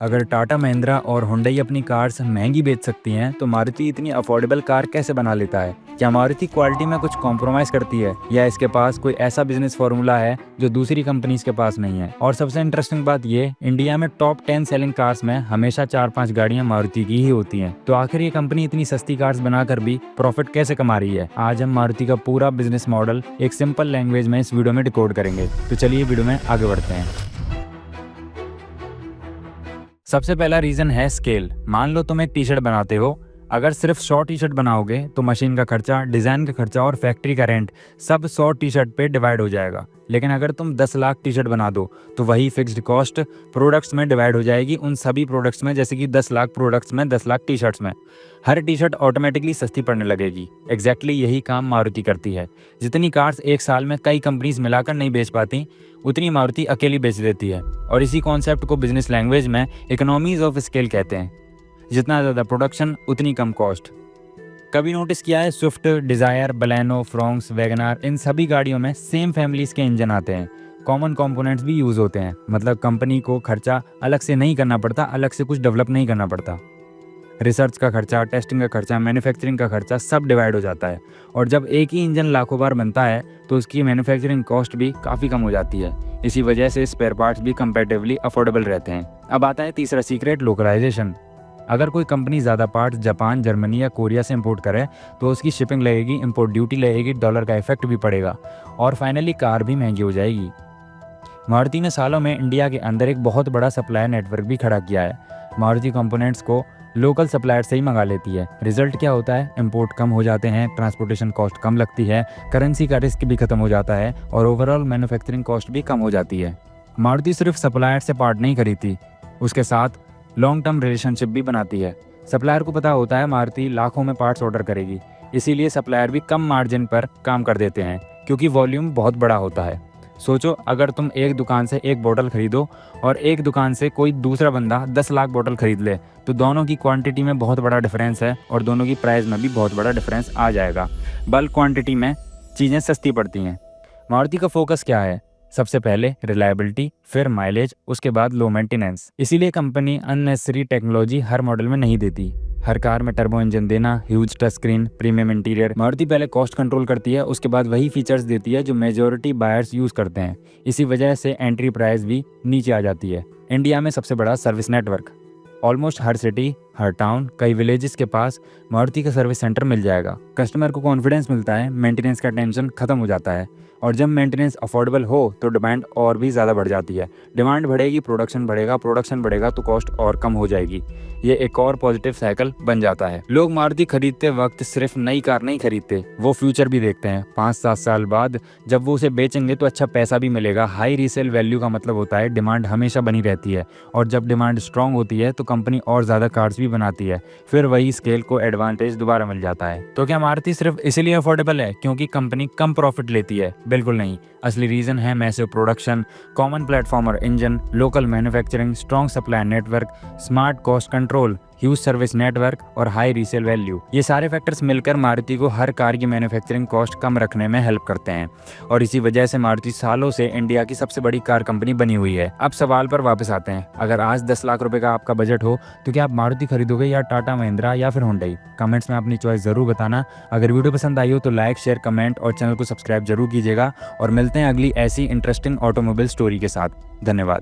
अगर टाटा महिंद्रा और हुंडई अपनी कार्स महंगी बेच सकती हैं तो मारुति इतनी अफोर्डेबल कार कैसे बना लेता है? क्या मारुति क्वालिटी में कुछ कॉम्प्रोमाइज़ करती है या इसके पास कोई ऐसा बिजनेस फॉर्मूला है जो दूसरी कंपनीज के पास नहीं है? और सबसे इंटरेस्टिंग बात ये, इंडिया में टॉप 10 सेलिंग कार्स में हमेशा 4-5 गाड़ियां मारुति की ही होती हैं। तो आखिर ये कंपनी इतनी सस्ती कार्स बनाकर भी प्रॉफिट कैसे कमा रही है? आज हम मारुति का पूरा बिजनेस मॉडल एक सिंपल लैंग्वेज में इस वीडियो में डिकोड करेंगे। तो चलिए वीडियो में आगे बढ़ते हैं। सबसे पहला रीजन है स्केल। मान लो तुम एक टी शर्ट बनाते हो, अगर सिर्फ 100 टी शर्ट बनाओगे तो मशीन का खर्चा, डिज़ाइन का खर्चा और फैक्ट्री का रेंट सब 100 टी शर्ट पे डिवाइड हो जाएगा। लेकिन अगर तुम 10 लाख टी शर्ट बना दो तो वही फिक्स्ड कॉस्ट प्रोडक्ट्स में डिवाइड हो जाएगी, उन सभी प्रोडक्ट्स में, जैसे कि 10 लाख प्रोडक्ट्स में 10 लाख टी शर्ट्स में। हर टी शर्ट ऑटोमेटिकली सस्ती पड़ने लगेगी। एग्जैक्टली यही काम मारुति करती है। जितनी कार्स एक साल में कई कंपनीज मिलाकर नहीं बेच पाती, उतनी मारुति अकेली बेच देती है। और इसी कॉन्सेप्ट को बिजनेस लैंग्वेज में इकोनॉमीज ऑफ स्केल कहते हैं। जितना ज़्यादा प्रोडक्शन उतनी कम कॉस्ट। कभी नोटिस किया है, Swift, Dzire, Baleno, Fronx, WagonR, इन सभी गाड़ियों में सेम फैमिलीज के इंजन आते हैं। कॉमन कंपोनेंट्स भी यूज़ होते हैं, मतलब कंपनी को खर्चा अलग से नहीं करना पड़ता, अलग से कुछ डेवलप नहीं करना पड़ता। रिसर्च का खर्चा, टेस्टिंग का खर्चा, मैन्युफैक्चरिंग का खर्चा सब डिवाइड हो जाता है। और जब एक ही इंजन लाखों बार बनता है तो उसकी मैन्युफैक्चरिंग कॉस्ट भी काफ़ी कम हो जाती है। इसी वजह से स्पेयर पार्ट्स भी कंपैरेटिवली अफोर्डेबल रहते हैं। अब आता है तीसरा सीक्रेट, लोकलाइजेशन। अगर कोई कंपनी ज़्यादा पार्ट्स जापान, जर्मनी या कोरिया से इंपोर्ट करे तो उसकी शिपिंग लगेगी, इंपोर्ट ड्यूटी लगेगी, डॉलर का इफेक्ट भी पड़ेगा और फाइनली कार भी महंगी हो जाएगी। मारुति ने सालों में इंडिया के अंदर एक बहुत बड़ा सप्लायर नेटवर्क भी खड़ा किया है। मारुति कंपोनेंट्स को लोकल सप्लायर से ही मंगा लेती है। रिजल्ट क्या होता है? इंपोर्ट कम हो जाते हैं, ट्रांसपोर्टेशन कॉस्ट कम लगती है, करेंसी का रिस्क भी खत्म हो जाता है और ओवरऑल मैन्युफैक्चरिंग कॉस्ट भी कम हो जाती है। मारुति सिर्फ सप्लायर से पार्ट नहीं खरीदती, उसके साथ लॉन्ग टर्म रिलेशनशिप भी बनाती है। सप्लायर को पता होता है मारुति लाखों में पार्ट्स ऑर्डर करेगी, इसीलिए सप्लायर भी कम मार्जिन पर काम कर देते हैं क्योंकि वॉल्यूम बहुत बड़ा होता है। सोचो, अगर तुम एक दुकान से एक बोतल खरीदो और एक दुकान से कोई दूसरा बंदा 10 लाख बोतल खरीद ले तो दोनों की क्वांटिटी में बहुत बड़ा डिफरेंस है और दोनों की प्राइस में भी बहुत बड़ा डिफरेंस आ जाएगा। बल्क क्वांटिटी में चीज़ें सस्ती पड़ती हैं। मारुति का फोकस क्या है? सबसे पहले रिलायबिलिटी, फिर माइलेज, उसके बाद लो मेंटेनेंस। इसीलिए कंपनी अननेसेसरी टेक्नोलॉजी हर मॉडल में नहीं देती। हर कार में टर्बो इंजन देना, huge touch screen, premium interior. Maruti पहले कॉस्ट कंट्रोल करती है, उसके बाद वही फीचर्स देती है जो मेजॉरिटी बायर्स यूज करते हैं। इसी वजह से एंट्री प्राइस भी नीचे आ जाती है। इंडिया में सबसे बड़ा सर्विस नेटवर्क, ऑलमोस्ट हर सिटी, हर टाउन, कई विलेजेस के पास मारुति का सर्विस सेंटर मिल जाएगा। कस्टमर को कॉन्फिडेंस मिलता है, मेंटेनेंस का टेंशन खत्म हो जाता है और जब मेंटेनेंस अफोर्डेबल हो तो डिमांड और भी ज़्यादा बढ़ जाती है। डिमांड बढ़ेगी, प्रोडक्शन बढ़ेगा, प्रोडक्शन बढ़ेगा तो कॉस्ट और कम हो जाएगी। ये एक और पॉजिटिव साइकिल बन जाता है। लोग मारुति खरीदते वक्त सिर्फ नई कार नहीं खरीदते, वो फ्यूचर भी देखते हैं। 5-7 साल बाद जब वो उसे बेचेंगे तो अच्छा पैसा भी मिलेगा। हाई रीसेल वैल्यू का मतलब होता है डिमांड हमेशा बनी रहती है और जब डिमांड स्ट्रांग होती है तो कंपनी और ज़्यादा कार्स भी बनाती है, फिर वही स्केल को एडवांटेज दोबारा मिल जाता है। तो क्या मारुति सिर्फ इसीलिए अफोर्डेबल है क्योंकि कंपनी कम प्रॉफिट लेती है? बिल्कुल नहीं। असली रीजन है मैसिव प्रोडक्शन, कॉमन प्लेटफॉर्म और engine, local manufacturing, strong supply network, smart cost control, huge service network और हाई रीसेल वैल्यू। ये सारे फैक्टर्स मिलकर मारुति को हर कार की मैन्युफैक्चरिंग कॉस्ट कम रखने में हेल्प करते हैं और इसी वजह से मारुति सालों से इंडिया की सबसे बड़ी कार कंपनी बनी हुई है। अब सवाल पर वापस आते हैं, अगर आज 10 लाख रुपए का आपका बजट हो तो क्या आप मारुति खरीदोगे या टाटा महिंद्रा या फिर हुंडई? कमेंट्स में अपनी चॉइस जरूर बताना। अगर वीडियो पसंद आई हो तो लाइक, शेयर, कमेंट और चैनल को सब्सक्राइब जरूर कीजिएगा और मिलते हैं अगली ऐसी इंटरेस्टिंग ऑटोमोबाइल स्टोरी के साथ। धन्यवाद।